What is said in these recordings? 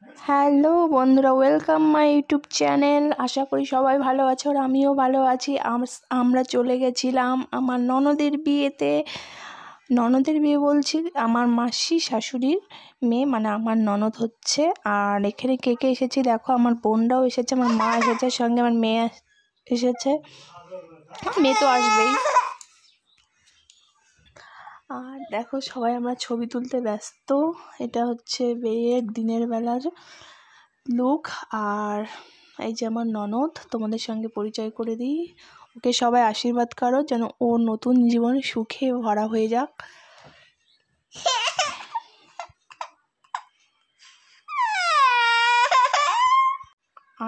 Hello বন্ধুরা, welcome my YouTube channel. আশা করি সবাই ভালো আছো আর আমিও ভালো আছি। আমরা চলে গেছিলাম আমার ননদের বিয়েতে। ননদের বিয়ে বলছি, আমার মাসি শাশুড়ির মেয়ে, মানে আমার ননদ হচ্ছে। আর এখানে কে কে এসেছি দেখো, আমার বোনরাও এসেছে, আমার মা এসেছে, সঙ্গে আমার মেয়ে এসেছে। মেয়ে তো আসবেই। আর দেখো সবাই আমরা ছবি তুলতে ব্যস্ত। এটা হচ্ছে বিয়ের দিনের বেলার লুক। আর এই যে আমার ননদ, তোমাদের সঙ্গে পরিচয় করে দিই। ওকে সবাই আশীর্বাদ করো যেন ওর নতুন জীবন সুখে ভরা হয়ে যাক।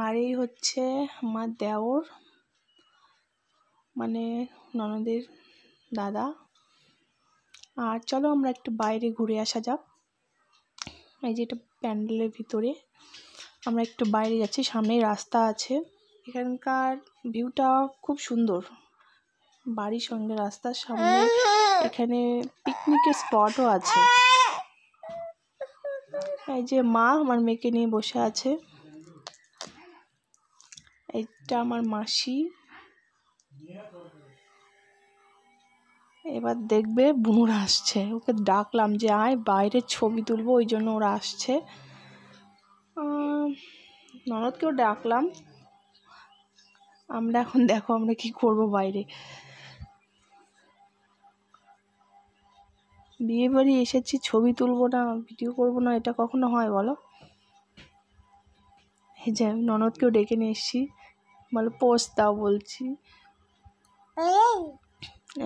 আর এই হচ্ছে আমার দেওর, মানে ননদের দাদা। আর চলো আমরা একটু বাইরে ঘুরে আসা যাক। এই যে এটা প্যান্ডেলের ভিতরে, আমরা একটু বাইরে যাচ্ছি, সামনেই রাস্তা আছে। এখানকার ভিউটা খুব সুন্দর, বাড়ির সঙ্গে রাস্তার সামনে। এখানে পিকনিকের স্পটও আছে। এই যে মা আমার মেয়েকে নিয়ে বসে আছে। এইটা আমার মাসি। এবার দেখবে বুনুরা আসছে, ওকে ডাকলাম যে আয় বাইরে ছবি তুলবো, ওই জন্য ওরা আসছে। ননদকেও ডাকলাম। আমরা এখন দেখো আমরা কি করব বাইরে। বিয়ে বাড়ি এসেছি, ছবি তুলবো না, ভিডিও করবো না, এটা কখনো হয় বলো? এই যে আমি ননদকেও ডেকে নিয়ে এসেছি, বলো পোজ দাও বলছি।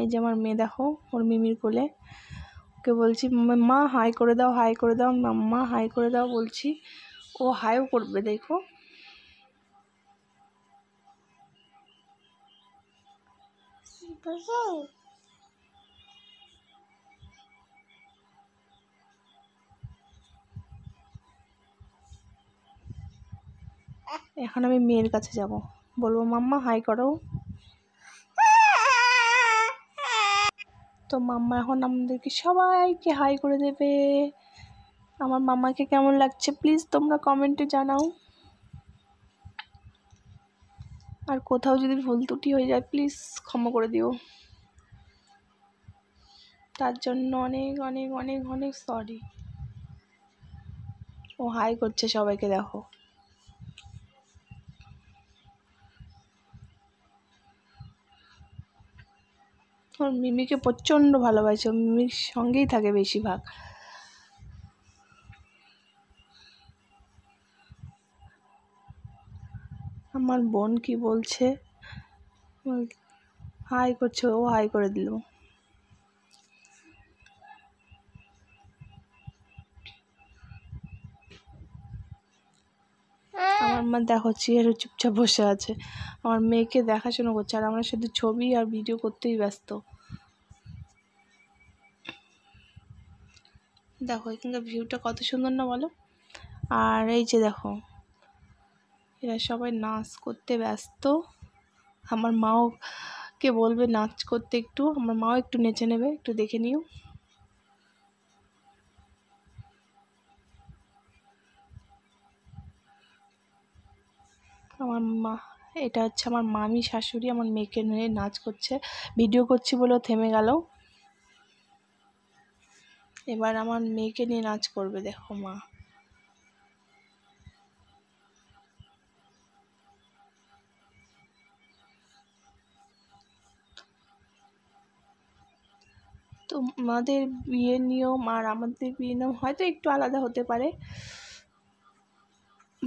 এই যে আমার মেয়ে দেখো, ওর মিমির কোলে। ওকে বলছি মা হাই করে দাও, হাই করে দাও, মাম্মা হাই করে দাও বলছি। ও হাইও করবে দেখো। এখন আমি মেয়ের কাছে যাব, বলবো মাম্মা হাই করো। তো মাম্মা এখন আমাদেরকে সবাইকে হাই করে দেবে। আমার মাম্মাকে কেমন লাগছে প্লিজ তোমরা কমেন্টে জানাও। আর কোথাও যদি ভুল ত্রুটি হয়ে যায় প্লিজ ক্ষমা করে দিও, তার জন্য অনেক অনেক অনেক অনেক সরি। ও হাই করছে সবাইকে দেখো। ওর মিমিকে প্রচণ্ড ভালোবাসে, ও মিমির সঙ্গেই থাকে বেশিরভাগ। আমার বোন কি বলছে, হাই করছে, ও হাই করে দিল। আমার মা দেখো চেয়ারে চুপচাপ বসে আছে, আমার মেয়েকে দেখাশোনা করছে, আর আমরা শুধু ছবি আর ভিডিও করতেই ব্যস্ত। দেখো এখানকার ভিউটা কত সুন্দর না বলো? আর এই যে দেখো এরা সবাই নাচ করতে ব্যস্ত। আমার মাও কে বলবে নাচ করতে, একটু আমার মাও একটু নেচে নেবে, একটু দেখে নিও। আমার মা, এটা হচ্ছে আমার মামি শাশুড়ি, আমার মেয়েকে নিয়ে নাচ করছে। ভিডিও করছি বলেও থেমে গেল। এবার আমার মেয়েকে নিয়ে নাচ করবে দেখো মা। তো আমাদের বিয়ের নিয়ম আর আমাদের বিয়ের নিয়ম হয়তো একটু আলাদা হতে পারে,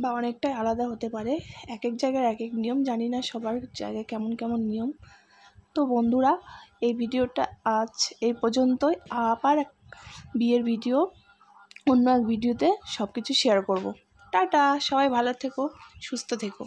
বা অনেকটাই আলাদা হতে পারে। এক এক জায়গায় এক এক নিয়ম, জানি না সবার জায়গায় কেমন কেমন নিয়ম। তো বন্ধুরা, এই ভিডিওটা আজ এই পর্যন্তই। আবার বিয়ের ভিডিও অন্য এক ভিডিওতে সব কিছু শেয়ার করব। টাটা, সবাই ভালো থেকো, সুস্থ থেকো।